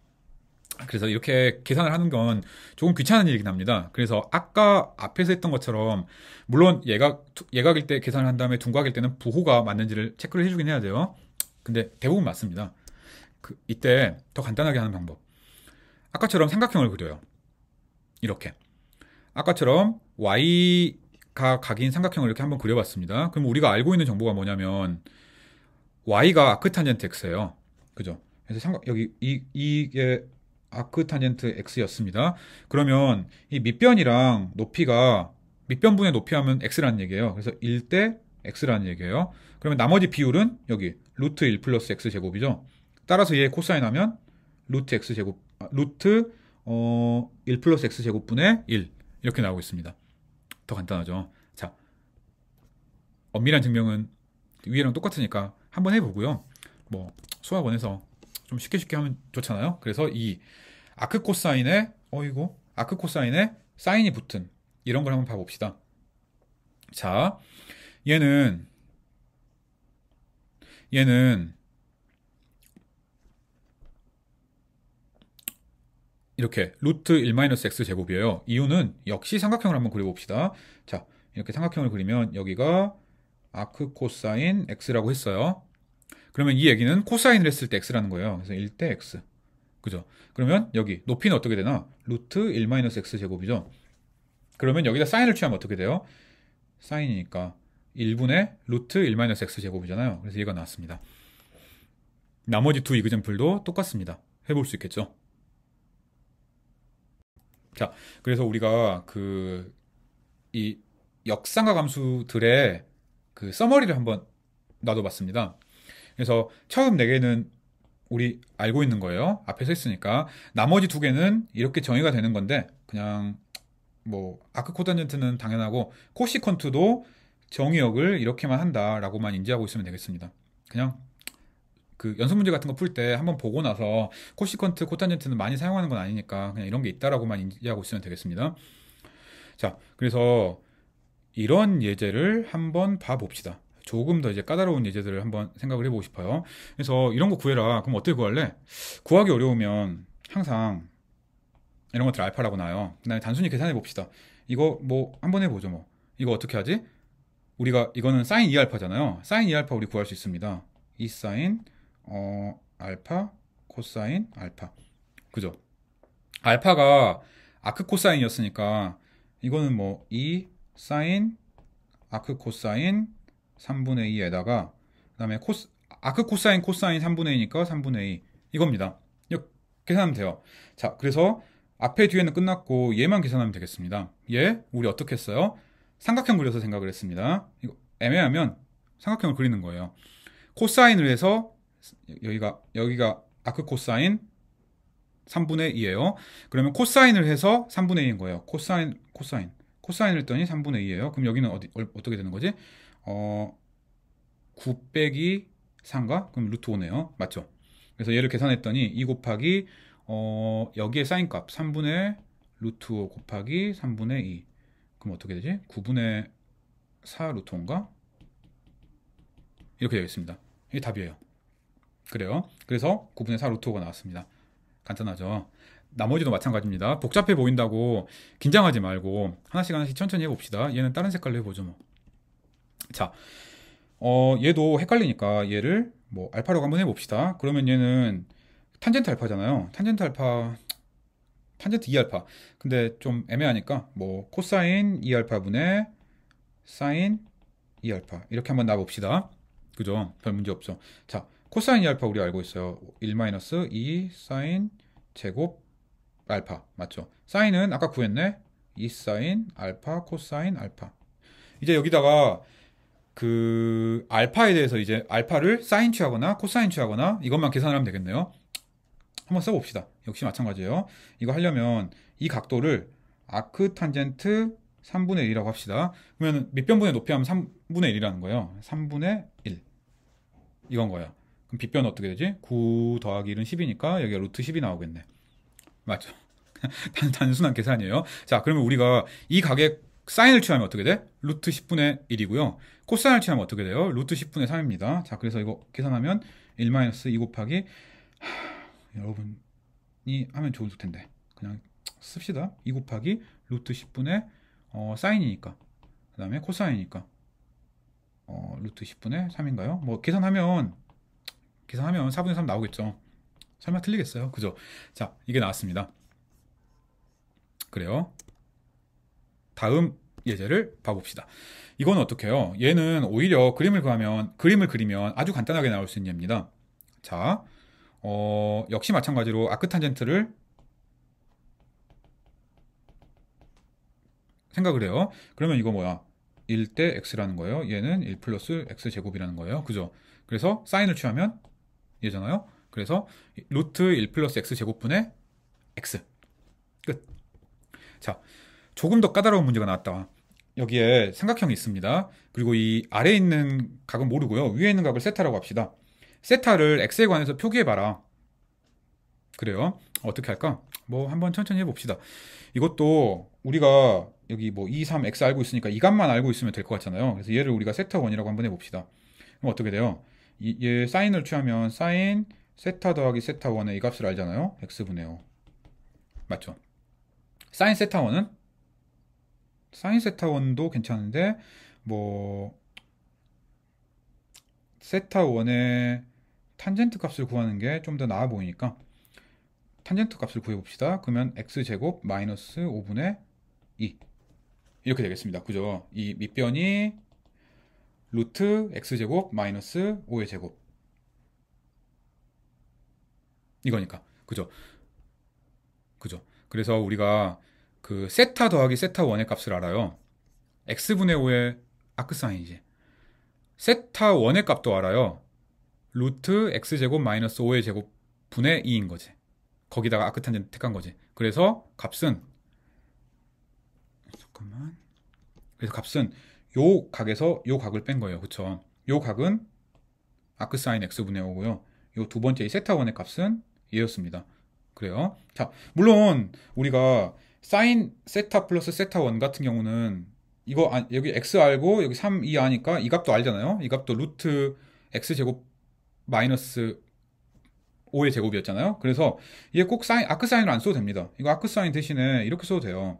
그래서 이렇게 계산을 하는 건 조금 귀찮은 일이긴 합니다. 그래서 아까 앞에서 했던 것처럼 물론 예각일 때 계산을 한 다음에 둔각일 때는 부호가 맞는지를 체크를 해주긴 해야 돼요. 근데 대부분 맞습니다. 이때 더 간단하게 하는 방법. 아까처럼 삼각형을 그려요. 이렇게. 아까처럼 y가 각인 삼각형을 이렇게 한번 그려봤습니다. 그럼 우리가 알고 있는 정보가 뭐냐면 y가 아크탄젠트 x예요. 그죠? 그래서 여기 이게 아크탄젠트 x였습니다. 그러면 이 밑변이랑 높이가 밑변분의 높이 하면 x라는 얘기예요. 그래서 1대 x라는 얘기예요. 그러면 나머지 비율은 여기 루트 1 플러스 x제곱이죠. 따라서 얘 코사인 하면 루트 x제곱 루트 1 플러스 x제곱분의 1 이렇게 나오고 있습니다. 더 간단하죠. 자, 엄밀한 증명은 위에랑 똑같으니까 한번 해보고요. 뭐 수학원에서 좀 쉽게 하면 좋잖아요. 그래서 이 아크 코사인에 아크 코사인에 사인이 붙은 이런 걸 한번 봐봅시다. 자, 얘는 이렇게 루트 1-x 제곱이에요. 이유는 역시 삼각형을 한번 그려봅시다. 자, 이렇게 삼각형을 그리면 여기가 아크 코사인 x라고 했어요. 그러면 이 얘기는 코사인을 했을 때 x라는 거예요. 그래서 1대 x. 그죠? 그러면 여기 높이는 어떻게 되나? 루트 1-x 제곱이죠. 그러면 여기다 사인을 취하면 어떻게 돼요? 사인이니까 1분의 루트 1-x 제곱이잖아요. 그래서 얘가 나왔습니다. 나머지 두 이그젠플도 똑같습니다. 해볼 수 있겠죠? 자, 그래서 우리가 이 역삼각 함수들의 그 서머리를 한번 놔둬봤습니다. 그래서 처음 4개는 우리 알고 있는 거예요. 앞에서 했으니까. 나머지 2개는 이렇게 정의가 되는 건데 그냥 뭐 아크 코탄젠트는 당연하고 코시컨트도 정의역을 이렇게만 한다라고만 인지하고 있으면 되겠습니다. 그냥 그 연습 문제 같은 거 풀 때 한번 보고 나서 코시컨트, 코탄젠트는 많이 사용하는 건 아니니까 그냥 이런 게 있다라고만 인지하고 있으면 되겠습니다. 자, 그래서 이런 예제를 한번 봐봅시다. 조금 더 이제 까다로운 예제들을 한번 생각을 해보고 싶어요. 그래서 이런 거 구해라. 그럼 어떻게 구할래? 구하기 어려우면 항상 이런 것들 알파라고 나와요. 그다음에 단순히 계산해 봅시다. 이거 뭐 한번 해보죠. 뭐 이거 어떻게 하지? 우리가 이거는 사인 2알파잖아요. 사인 2알파 우리 구할 수 있습니다. 2 사인 알파 코사인 알파. 그죠? 알파가 아크 코사인이었으니까 이거는 뭐 2 사인 아크 코사인 3분의 2에다가 그 다음에 아크 코사인 코사인 3분의 2니까 3분의 2 이겁니다. 이거 계산하면 돼요. 자, 그래서 앞에 뒤에는 끝났고 얘만 계산하면 되겠습니다. 얘 우리 어떻게 했어요? 삼각형 그려서 생각을 했습니다. 이거 애매하면 삼각형을 그리는 거예요. 코사인을 해서 여기가 아크 코사인 3분의 2예요. 그러면 코사인을 해서 3분의 2인 거예요. 코사인을 했더니 3분의 2예요. 그럼 여기는 어떻게 되는 거지? 9 빼기 4인가? 그럼 루트 5네요. 맞죠? 그래서 얘를 계산했더니 2 곱하기 여기에 사인값 3분의 루트 5 곱하기 3분의 2. 그럼 어떻게 되지? 9분의 4 루트 5인가? 이렇게 되겠습니다. 이게 답이에요. 그래요. 그래서 9분의 4 루트 5가 나왔습니다. 간단하죠? 나머지도 마찬가지입니다. 복잡해 보인다고 긴장하지 말고 하나씩 천천히 해봅시다. 얘는 다른 색깔로 해보죠. 뭐. 자, 얘도 헷갈리니까 얘를 뭐 알파라고 한번 해봅시다. 그러면 얘는 탄젠트 알파잖아요. 탄젠트 2알파. 근데 좀 애매하니까 뭐 코사인 2알파분의 사인 2알파 이렇게 한번 놔봅시다. 그죠? 별 문제 없죠. 자, 코사인 2알파 우리 알고 있어요. 1-2 사인 제곱 알파 맞죠? 사인은 아까 구했네. 2 사인 알파 코사인 알파. 이제 여기다가 그 알파에 대해서 이제 알파를 사인 취하거나 코사인 취하거나 이것만 계산을 하면 되겠네요. 한번 써봅시다. 역시 마찬가지예요. 이거 하려면 이 각도를 아크 탄젠트 3분의 1이라고 합시다. 그러면 밑변분의 높이 하면 3분의 1이라는 거예요. 3분의 1 이건 거예요. 그럼 빗변은 어떻게 되지? 9 더하기 1은 10이니까 여기가 루트 10이 나오겠네. 맞죠? 단순한 계산이에요. 자, 그러면 우리가 이 각의 사인을 취하면 어떻게 돼? 루트 10분의 1이고요. 코사인을 취하면 어떻게 돼요? 루트 10분의 3입니다. 자, 그래서 이거 계산하면 1-2 곱하기 여러분이 하면 좋을 텐데 그냥 씁시다. 2 곱하기 루트 10분의 사인이니까 그 다음에 코사인이니까 루트 10분의 3인가요? 뭐 계산하면 4분의 3 나오겠죠. 설마 틀리겠어요? 그죠? 자, 이게 나왔습니다. 그래요. 다음 예제를 봐봅시다. 이건 어떻게 해요? 얘는 오히려 그림을 그리면 아주 간단하게 나올 수 있는 예입니다. 자, 역시 마찬가지로 아크탄젠트를 생각을 해요. 그러면 이거 뭐야? 1대 x라는 거예요. 얘는 1 플러스 x제곱이라는 거예요. 그죠? 그래서 사인을 취하면 얘잖아요. 그래서 루트 1 플러스 x제곱분의 x. 끝. 자, 조금 더 까다로운 문제가 나왔다. 여기에 삼각형이 있습니다. 그리고 이 아래에 있는 각은 모르고요. 위에 있는 각을 세타라고 합시다. 세타를 x에 관해서 표기해봐라. 그래요. 어떻게 할까? 뭐 한번 천천히 해봅시다. 이것도 우리가 여기 뭐 2, 3, x 알고 있으니까 이 값만 알고 있으면 될 것 같잖아요. 그래서 얘를 우리가 세타 원이라고 한번 해봅시다. 그럼 어떻게 돼요? 얘 사인을 취하면 사인 세타 더하기 세타 원의 이 값을 알잖아요. x분의 5. 맞죠? 사인 세타 원은? 사인 세타 원도 괜찮은데 뭐 세타 원의 탄젠트 값을 구하는 게 좀 더 나아 보이니까 탄젠트 값을 구해봅시다. 그러면 x제곱 마이너스 5분의 2 이렇게 되겠습니다. 그죠? 이 밑변이 루트 x제곱 마이너스 5의 제곱 이거니까 그죠? 그죠? 그래서 우리가 그 세타 더하기 세타 원의 값을 알아요. x분의 5의 아크사인이지. 세타 원의 값도 알아요. 루트 x제곱 마이너스 5의 제곱 분의 2인 거지. 거기다가 아크탄젠트 택한 거지. 그래서 값은 잠깐만. 그래서 값은 요 각에서 요 각을 뺀 거예요. 그쵸? 요 각은 아크사인 x분의 5고요. 요 두 번째 이 세타1의 값은 얘였습니다. 그래요. 자, 물론 우리가 사인 세타 플러스 세타1 같은 경우는 이거 여기 x 알고 여기 3, 2 아니까 이 값도 알잖아요. 이 값도 루트 x제곱 마이너스 5의 제곱이었잖아요. 그래서 얘 꼭 아크사인을 안 써도 됩니다. 이거 아크사인 대신에 이렇게 써도 돼요.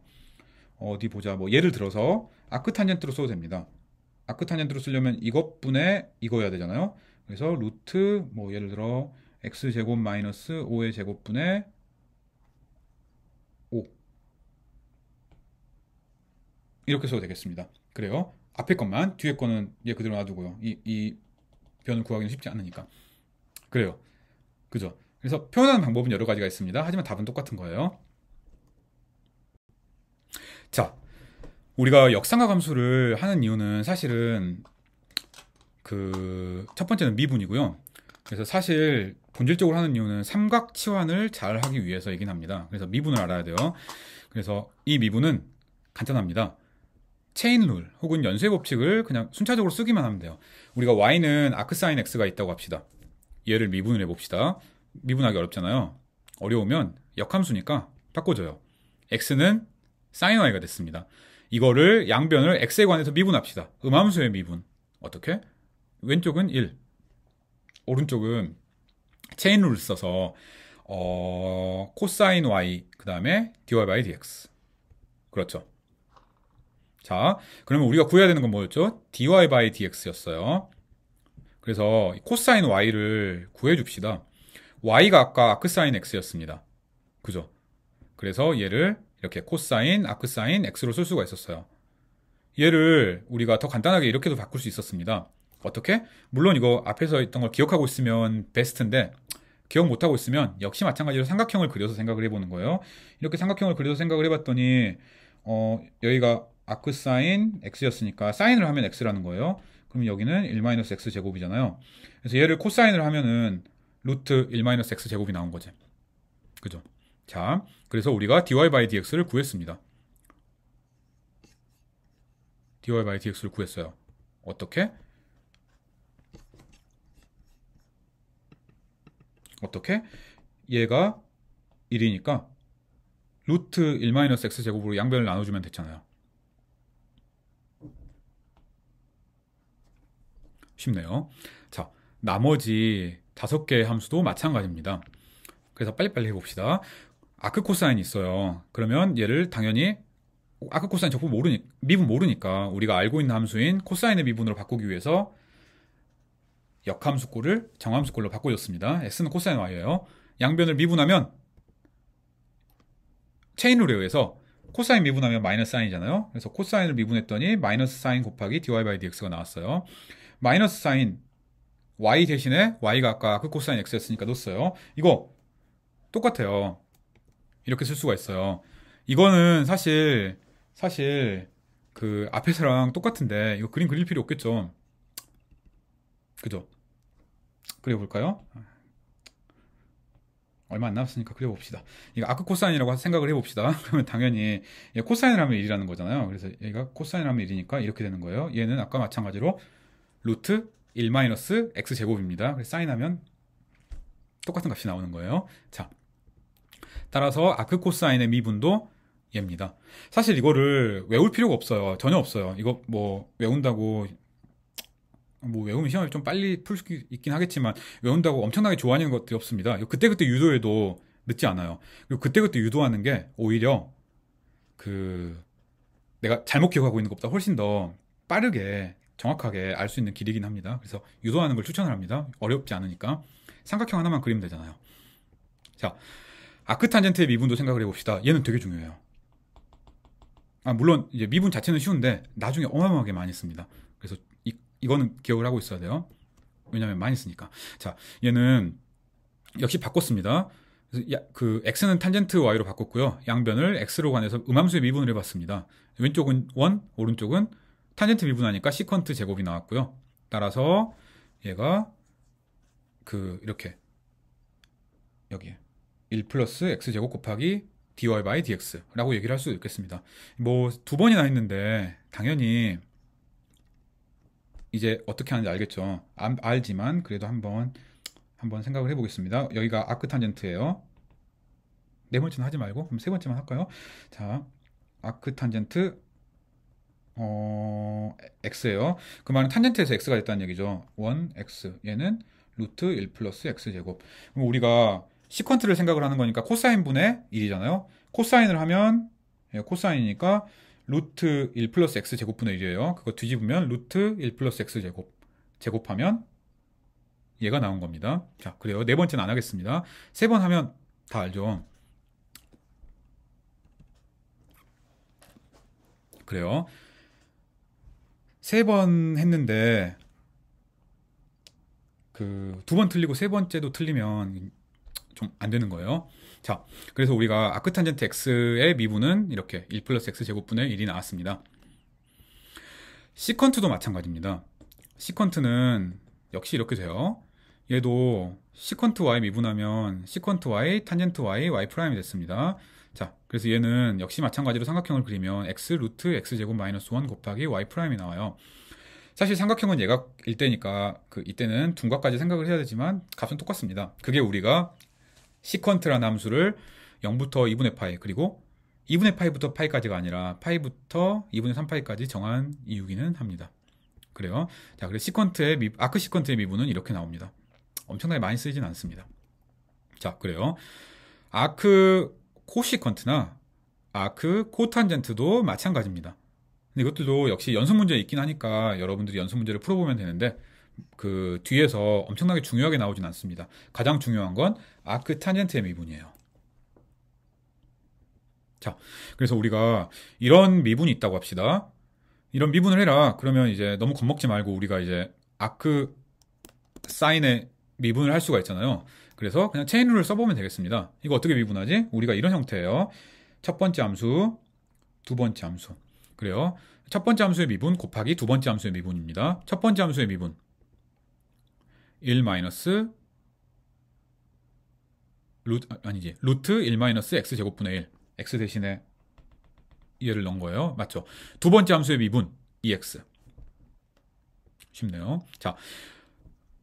어디 보자. 뭐 예를 들어서 아크탄젠트로 써도 됩니다. 아크탄젠트로 쓰려면 이것분의 이거여야 되잖아요. 그래서 루트 뭐 예를 들어 x제곱 마이너스 5의 제곱분의 5 이렇게 써도 되겠습니다. 그래요. 앞에 것만 뒤에 거는 얘 그대로 놔두고요. 이 변을 구하기는 쉽지 않으니까. 그래요. 그죠? 그래서 표현하는 방법은 여러 가지가 있습니다. 하지만 답은 똑같은 거예요. 자, 우리가 역삼각 함수를 하는 이유는 사실은 그 첫 번째는 미분이고요. 그래서 사실 본질적으로 하는 이유는 삼각 치환을 잘 하기 위해서이긴 합니다. 그래서 미분을 알아야 돼요. 그래서 이 미분은 간단합니다. 체인 룰 혹은 연쇄 법칙을 그냥 순차적으로 쓰기만 하면 돼요. 우리가 y는 아크사인 x가 있다고 합시다. 얘를 미분을 해봅시다. 미분하기 어렵잖아요. 어려우면 역함수니까 바꿔줘요. x는 sin y가 됐습니다. 이거를 양변을 x에 관해서 미분합시다. 음함수의 미분. 어떻게? 왼쪽은 1, 오른쪽은 체인 룰을 써서 코사인 y 그 다음에 dy by dx. 그렇죠. 자, 그러면 우리가 구해야 되는 건 뭐였죠? dy by dx였어요. 그래서 코사인 y를 구해줍시다. y가 아까 아크사인 x였습니다. 그죠? 그래서 얘를 이렇게 코사인, 아크사인 x로 쓸 수가 있었어요. 얘를 우리가 더 간단하게 이렇게도 바꿀 수 있었습니다. 어떻게? 물론 이거 앞에서 있던 걸 기억하고 있으면 베스트인데 기억 못하고 있으면 역시 마찬가지로 삼각형을 그려서 생각을 해보는 거예요. 이렇게 삼각형을 그려서 생각을 해봤더니 여기가 아크사인 x였으니까 사인을 하면 x라는 거예요. 그럼 여기는 1-x 제곱이잖아요. 그래서 얘를 코사인을 하면은 루트 1-x 제곱이 나온 거지. 그죠? 자, 그래서 우리가 dy by dx를 구했습니다. dy by dx를 구했어요. 어떻게? 어떻게? 얘가 1이니까 루트 1-x제곱으로 양변을 나눠주면 됐잖아요. 쉽네요. 자, 나머지 5개의 함수도 마찬가지입니다. 그래서 빨리빨리 해봅시다. 아크 코사인이 있어요. 그러면 얘를 당연히 아크 코사인 적분 미분 모르니까 우리가 알고 있는 함수인 코사인의 미분으로 바꾸기 위해서 역함수꼴을 정함수꼴로 바꿔줬습니다. x는 코사인 y예요. 양변을 미분하면 체인룰에 의해서 코사인 미분하면 마이너스 사인이잖아요. 그래서 코사인을 미분했더니 마이너스 사인 곱하기 dy by dx가 나왔어요. 마이너스 사인 y 대신에 y가 아까 아크 코사인 x였으니까 넣었어요. 이거 똑같아요. 이렇게 쓸 수가 있어요. 이거는 사실 그 앞에서랑 똑같은데 이거 그림 그릴 필요 없겠죠. 그죠? 그려볼까요? 얼마 안 남았으니까 그려봅시다. 이거 아크 코사인이라고 생각을 해봅시다. 그러면 당연히 코사인을 하면 1이라는 거잖아요. 그래서 얘가 코사인을 하면 1이니까 이렇게 되는 거예요. 얘는 아까 마찬가지로 루트 1-x제곱입니다. 그래서 사인하면 똑같은 값이 나오는 거예요. 자, 따라서 아크 코사인의 미분도 얘입니다. 사실 이거를 외울 필요가 없어요. 전혀 없어요. 이거 뭐 외운다고 외우면 시험을 좀 빨리 풀 수 있긴 하겠지만 외운다고 엄청나게 좋아하는 것들이 없습니다. 그때그때 유도해도 늦지 않아요. 그리고 그때그때 유도하는 게 오히려 그 내가 잘못 기억하고 있는 것보다 훨씬 더 빠르게 정확하게 알 수 있는 길이긴 합니다. 그래서 유도하는 걸 추천을 합니다. 어렵지 않으니까. 삼각형 하나만 그리면 되잖아요. 자, 아크탄젠트의 미분도 생각을 해봅시다. 얘는 되게 중요해요. 물론 이제 미분 자체는 쉬운데 나중에 어마어마하게 많이 씁니다. 그래서 이거는 기억을 하고 있어야 돼요. 왜냐면 많이 쓰니까. 자, 얘는 역시 바꿨습니다. 그래서 그 x는 탄젠트 y로 바꿨고요. 양변을 x로 관해서 음함수의 미분을 해봤습니다. 왼쪽은 1, 오른쪽은 탄젠트 미분하니까 시컨트 제곱이 나왔고요. 따라서 얘가 이렇게 여기에 1 플러스 x제곱 곱하기 dy by dx라고 얘기를 할 수 있겠습니다. 뭐 2번이나 했는데 당연히 이제 어떻게 하는지 알겠죠. 알지만 그래도 한번 생각을 해보겠습니다. 여기가 아크 탄젠트예요. 네 번째는 하지 말고 그럼 세 번째만 할까요? 자, 아크 탄젠트 x예요. 그 말은 탄젠트에서 x가 됐다는 얘기죠. 1x 얘는 루트 1 플러스 x제곱. 그럼 우리가 시컨트를 생각을 하는 거니까 코사인 분의 1이잖아요. 코사인을 하면 코사인이니까 루트 1 플러스 x제곱분의 1이에요. 그거 뒤집으면 루트 1 플러스 x제곱 제곱하면 얘가 나온 겁니다. 자, 그래요. 네 번째는 안 하겠습니다. 세 번 하면 다 알죠. 그래요. 세 번 했는데 그 2번 틀리고 세 번째도 틀리면 좀 안 되는 거예요. 자, 그래서 우리가 아크탄젠트 x의 미분은 이렇게 1 플러스 x제곱분의 1이 나왔습니다. 시컨트도 마찬가지입니다. 시컨트는 역시 이렇게 돼요. 얘도 시컨트 y 미분하면 시컨트 y, 탄젠트 y, y 프라임이 됐습니다. 자, 그래서 얘는 역시 마찬가지로 삼각형을 그리면 x 루트 x제곱 마이너스 1 곱하기 y 프라임이 나와요. 사실 삼각형은 얘가 이때니까 이때는 둔각까지 생각을 해야 되지만 값은 똑같습니다. 그게 우리가 시컨트라는 함수를 0부터 2분의 파이 그리고 2분의 파이부터 파이까지가 아니라 파이부터 2분의 3파이까지 정한 이유기는 합니다. 그래요. 자, 그래서 아크 시컨트의 미분은 이렇게 나옵니다. 엄청나게 많이 쓰이진 않습니다. 자, 그래요. 아크 코시컨트나 아크 코탄젠트도 마찬가지입니다. 근데 이것들도 역시 연습 문제 있긴 하니까 여러분들이 연습 문제를 풀어보면 되는데 그 뒤에서 엄청나게 중요하게 나오진 않습니다. 가장 중요한 건 아크 탄젠트의 미분이에요. 자, 그래서 우리가 이런 미분이 있다고 합시다. 이런 미분을 해라. 그러면 이제 너무 겁먹지 말고 우리가 이제 아크 사인의 미분을 할 수가 있잖아요. 그래서 그냥 체인룰을 써보면 되겠습니다. 이거 어떻게 미분하지? 우리가 이런 형태예요. 첫 번째 함수, 두 번째 함수. 그래요. 첫 번째 함수의 미분 곱하기 두 번째 함수의 미분입니다. 첫 번째 함수의 미분 1 마이너스 루트 1 마이너스 x제곱분의 1 x 대신에 얘를 넣은 거예요. 맞죠? 두 번째 함수의 미분 2x 쉽네요. 자,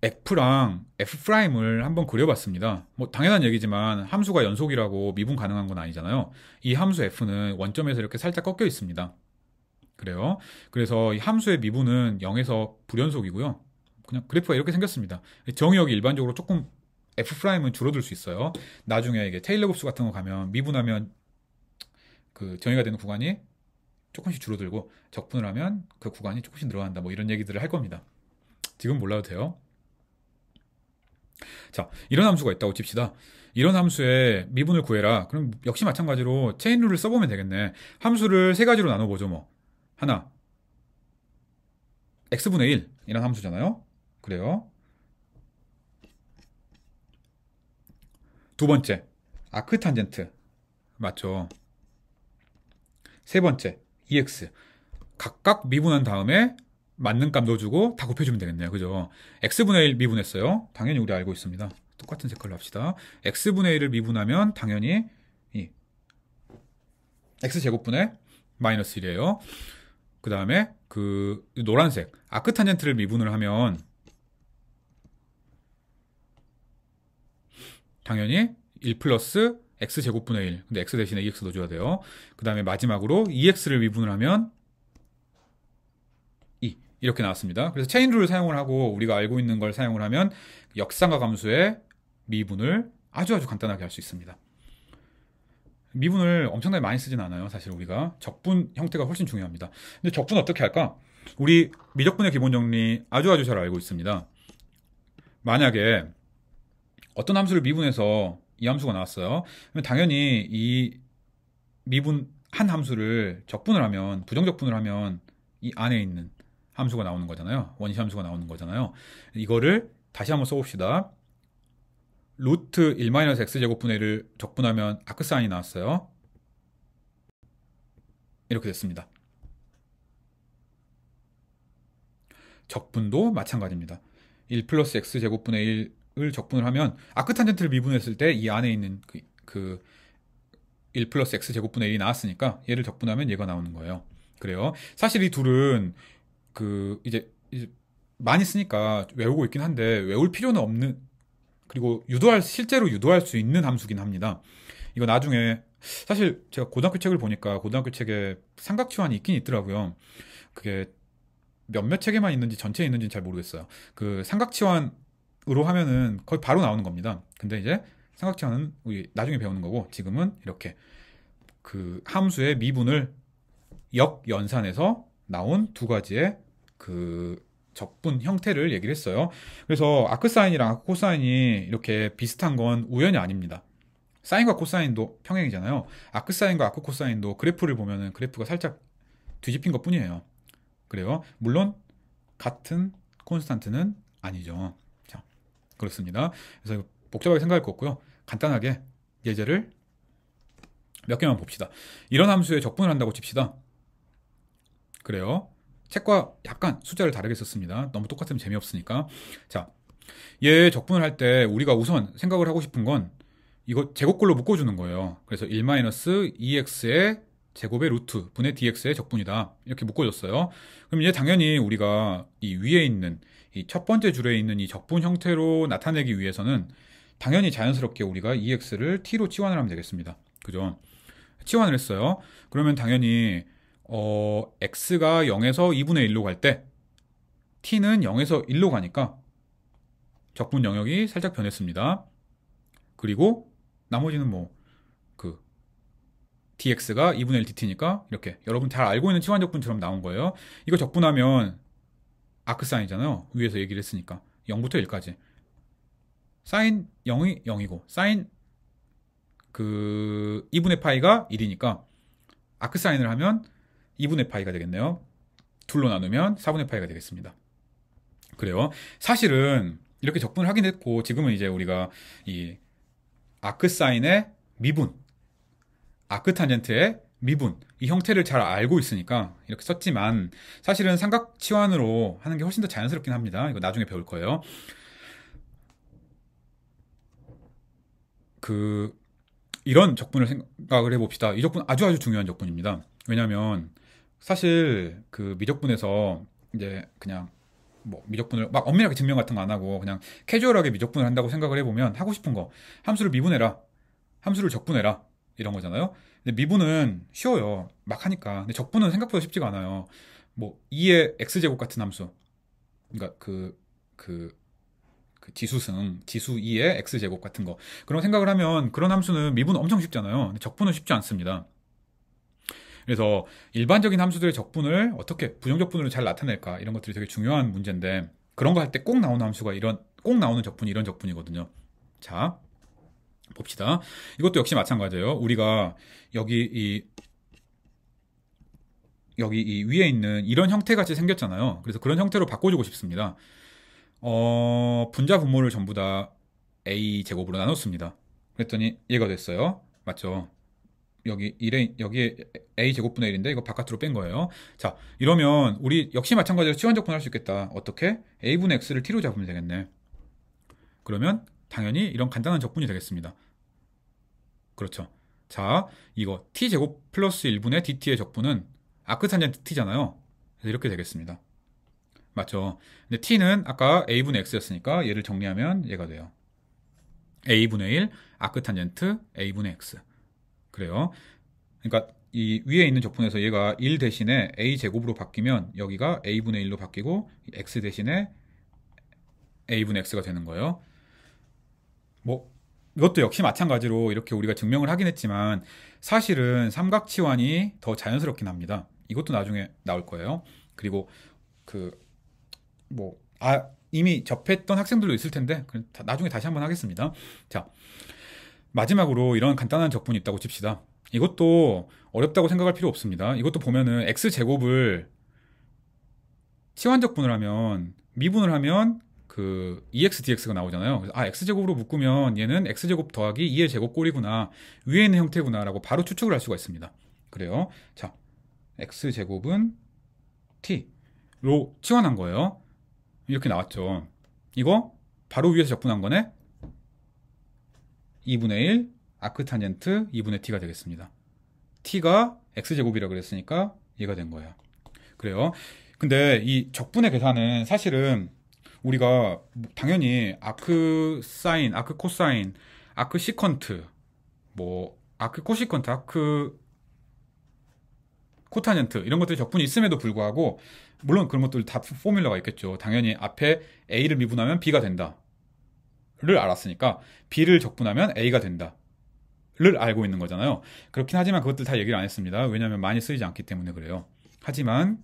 F랑 F'을 한번 그려봤습니다. 뭐 당연한 얘기지만 함수가 연속이라고 미분 가능한 건 아니잖아요. 이 함수 F는 원점에서 이렇게 살짝 꺾여 있습니다. 그래요. 그래서 이 함수의 미분은 0에서 불연속이고요. 그냥 그래프가 이렇게 생겼습니다. 정의역이 일반적으로 조금 F'은 줄어들 수 있어요. 나중에 이게 테일러 곱수 같은 거 가면 미분하면 그 정의가 되는 구간이 조금씩 줄어들고 적분을 하면 그 구간이 조금씩 늘어난다. 뭐 이런 얘기들을 할 겁니다. 지금 몰라도 돼요. 자, 이런 함수가 있다고 칩시다. 이런 함수의 미분을 구해라. 그럼 역시 마찬가지로 체인 룰을 써보면 되겠네. 함수를 세 가지로 나눠보죠, 뭐. 하나, x분의 1 이런 함수잖아요. 그래요. 두 번째, 아크탄젠트. 맞죠. 세 번째, EX. 각각 미분한 다음에 맞는 값 넣어주고 다 곱해주면 되겠네요. 그죠? x분의 1 미분했어요. 당연히 우리 알고 있습니다. 똑같은 색깔로 합시다. x분의 1을 미분하면 당연히 이 x제곱분의 마이너스 1이에요. 그 다음에 그 노란색 아크탄젠트를 미분을 하면 당연히 1 플러스 x제곱분의 1. 근데 x 대신에 2x 넣어줘야 돼요. 그 다음에 마지막으로 2x를 미분을 하면 2. 이렇게 나왔습니다. 그래서 체인 룰을 사용을 하고 우리가 알고 있는 걸 사용을 하면 역삼각 함수의 미분을 아주 간단하게 할 수 있습니다. 미분을 엄청나게 많이 쓰진 않아요. 사실 우리가 적분 형태가 훨씬 중요합니다. 근데 적분 어떻게 할까? 우리 미적분의 기본 정리 아주 잘 알고 있습니다. 만약에 어떤 함수를 미분해서 이 함수가 나왔어요. 그러면 당연히 이 미분한 함수를 적분을 하면 부정적분을 하면 이 안에 있는 함수가 나오는 거잖아요. 원시 함수가 나오는 거잖아요. 이거를 다시 한번 써봅시다. 루트 1-x제곱분의 1을 적분하면 아크사인이 나왔어요. 이렇게 됐습니다. 적분도 마찬가지입니다. 1 플러스 x제곱분의 1을 적분을 하면 아크탄젠트를 미분했을 때 이 안에 있는 그 1 플러스 x제곱분의 1이 나왔으니까 얘를 적분하면 얘가 나오는 거예요. 그래요. 사실 이 둘은 이제 많이 쓰니까 외우고 있긴 한데 외울 필요는 없는, 그리고 실제로 유도할 수 있는 함수긴 합니다. 이거 나중에 사실 제가 고등학교 책을 보니까 고등학교 책에 삼각치환이 있긴 있더라고요. 그게 몇몇 책에만 있는지 전체에 있는지는 잘 모르겠어요. 그 삼각치환으로 하면은 거의 바로 나오는 겁니다. 근데 이제 삼각치환은 우리 나중에 배우는 거고 지금은 이렇게 그 함수의 미분을 역연산해서 나온 두 가지의 그 적분 형태를 얘기를 했어요. 그래서 아크사인이랑 아크코사인이 이렇게 비슷한 건 우연이 아닙니다. 사인과 코사인도 평행이잖아요. 아크사인과 아크코사인도 그래프를 보면은 그래프가 살짝 뒤집힌 것 뿐이에요. 그래요. 물론 같은 콘스탄트는 아니죠. 자, 그렇습니다. 그래서 복잡하게 생각할 거 없고요. 간단하게 예제를 몇 개만 봅시다. 이런 함수에 적분을 한다고 칩시다. 그래요. 책과 약간 숫자를 다르게 썼습니다. 너무 똑같으면 재미없으니까. 자, 얘 적분을 할 때 우리가 우선 생각을 하고 싶은 건 이거 제곱꼴로 묶어주는 거예요. 그래서 1-2x의 제곱의 루트 분의 dx의 적분이다. 이렇게 묶어줬어요. 그럼 이제 당연히 우리가 이 위에 있는 이 첫 번째 줄에 있는 이 적분 형태로 나타내기 위해서는 당연히 자연스럽게 우리가 2x를 t로 치환을 하면 되겠습니다. 그죠? 치환을 했어요. 그러면 당연히 x가 0에서 2분의 1로 갈 때 t는 0에서 1로 가니까 적분 영역이 살짝 변했습니다. 그리고 나머지는 그 dx가 2분의 1 dt니까 이렇게 여러분 잘 알고 있는 치환 적분처럼 나온 거예요. 이거 적분하면 아크사인이잖아요. 위에서 얘기를 했으니까 0부터 1까지 사인 0이 0이고 사인 2분의 파이가 1이니까 아크사인을 하면 2분의 파이가 되겠네요. 둘로 나누면 4분의 파이가 되겠습니다. 그래요. 사실은 이렇게 적분을 하긴 했고 지금은 이제 우리가 이 아크사인의 미분, 아크탄젠트의 미분 이 형태를 잘 알고 있으니까 이렇게 썼지만 사실은 삼각치환으로 하는 게 훨씬 더 자연스럽긴 합니다. 이거 나중에 배울 거예요. 이런 적분을 생각을 해봅시다. 이 적분 아주 중요한 적분입니다. 왜냐하면 사실 그 미적분에서 이제 그냥 뭐 미적분을 막 엄밀하게 증명 같은 거 안 하고 그냥 캐주얼하게 미적분을 한다고 생각을 해보면 하고 싶은 거 함수를 미분해라, 함수를 적분해라 이런 거잖아요. 근데 미분은 쉬워요. 막 하니까. 근데 적분은 생각보다 쉽지가 않아요. 뭐 2의 x제곱 같은 함수, 그러니까 그, 그 지수승, 지수 2의 x제곱 같은 거 그런 생각을 하면 그런 함수는 미분 엄청 쉽잖아요. 근데 적분은 쉽지 않습니다. 그래서 일반적인 함수들의 적분을 어떻게 부정적분으로 잘 나타낼까 이런 것들이 되게 중요한 문제인데 그런 거 할 때 꼭 나오는 함수가 이런 꼭 나오는 적분이 이런 적분이거든요. 자, 봅시다. 이것도 역시 마찬가지예요. 우리가 여기 이 위에 있는 이런 형태같이 생겼잖아요. 그래서 그런 형태로 바꿔주고 싶습니다. 분자 분모를 전부 다 a 제곱으로 나눴습니다. 그랬더니 얘가 됐어요. 맞죠? 여기에 a 제곱분의 1인데 이거 바깥으로 뺀 거예요. 자, 이러면 우리 역시 마찬가지로 치환적분 할 수 있겠다. 어떻게? a분의 x를 t로 잡으면 되겠네. 그러면 당연히 이런 간단한 적분이 되겠습니다. 그렇죠. 자, 이거 t제곱 플러스 1분의 dt의 적분은 아크탄젠트 t잖아요. 그래서 이렇게 되겠습니다. 맞죠? 근데 t는 아까 a분의 x였으니까 얘를 정리하면 얘가 돼요. a분의 1 아크탄젠트 a분의 x. 그래요. 그러니까 이 위에 있는 적분에서 얘가 1 대신에 a 제곱으로 바뀌면 여기가 a분의 1로 바뀌고 x 대신에 a분의 x가 되는 거예요. 뭐 이것도 역시 마찬가지로 이렇게 우리가 증명을 하긴 했지만 사실은 삼각치환이 더 자연스럽긴 합니다. 이것도 나중에 나올 거예요. 그리고 이미 접했던 학생들도 있을 텐데 나중에 다시 한번 하겠습니다. 자, 마지막으로 이런 간단한 적분이 있다고 칩시다. 이것도 어렵다고 생각할 필요 없습니다. 이것도 보면은 x제곱을 치환적분을 하면 미분을 하면 그 2x dx가 나오잖아요. 그래서 x제곱으로 묶으면 얘는 x제곱 더하기 2의 제곱꼴이구나, 위에 있는 형태구나 라고 바로 추측을 할 수가 있습니다. 그래요. 자, x제곱은 t로 치환한 거예요. 이렇게 나왔죠. 이거 바로 위에서 적분한 거네. 2분의 1 아크탄젠트 2분의 t가 되겠습니다. t가 x제곱이라고 그랬으니까 얘가 된 거예요. 그래요. 근데 이 적분의 계산은 사실은 우리가 당연히 아크 사인, 아크 코사인, 아크 시컨트, 뭐 아크 코시컨트, 아크 코타젠트 이런 것들이 적분이 있음에도 불구하고 물론 그런 것들 다 포뮬러가 있겠죠. 당연히 앞에 a를 미분하면 b가 된다 를 알았으니까 b를 적분하면 a가 된다 를 알고 있는 거잖아요. 그렇긴 하지만 그것들 다 얘기를 안 했습니다. 왜냐하면 많이 쓰이지 않기 때문에 그래요. 하지만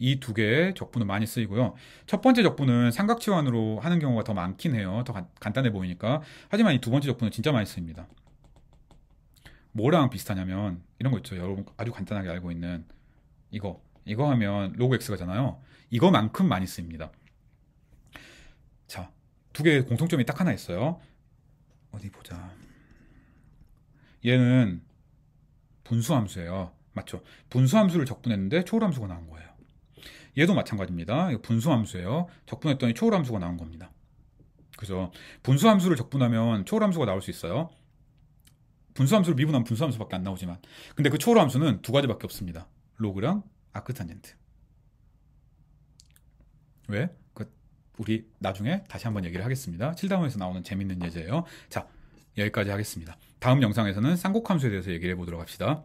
이 두 개의 적분은 많이 쓰이고요. 첫 번째 적분은 삼각치환으로 하는 경우가 더 많긴 해요. 더 간단해 보이니까. 하지만 이 두 번째 적분은 진짜 많이 쓰입니다. 뭐랑 비슷하냐면 이런 거 있죠. 여러분 아주 간단하게 알고 있는 이거 하면 로그 x가잖아요. 이거만큼 많이 쓰입니다. 자, 두 개의 공통점이 딱 하나 있어요. 어디 보자. 얘는 분수함수예요. 맞죠? 분수함수를 적분했는데 초월함수가 나온 거예요. 얘도 마찬가지입니다. 이거 분수함수예요. 적분했더니 초월함수가 나온 겁니다. 그죠? 분수함수를 적분하면 초월함수가 나올 수 있어요. 분수함수를 미분하면 분수함수밖에 안 나오지만, 근데 그 초월함수는 두 가지밖에 없습니다. 로그랑 아크탄젠트. 왜? 우리 나중에 다시 한번 얘기를 하겠습니다. 7단원에서 나오는 재밌는 예제예요. 자, 여기까지 하겠습니다. 다음 영상에서는 쌍곡함수에 대해서 얘기를 해보도록 합시다.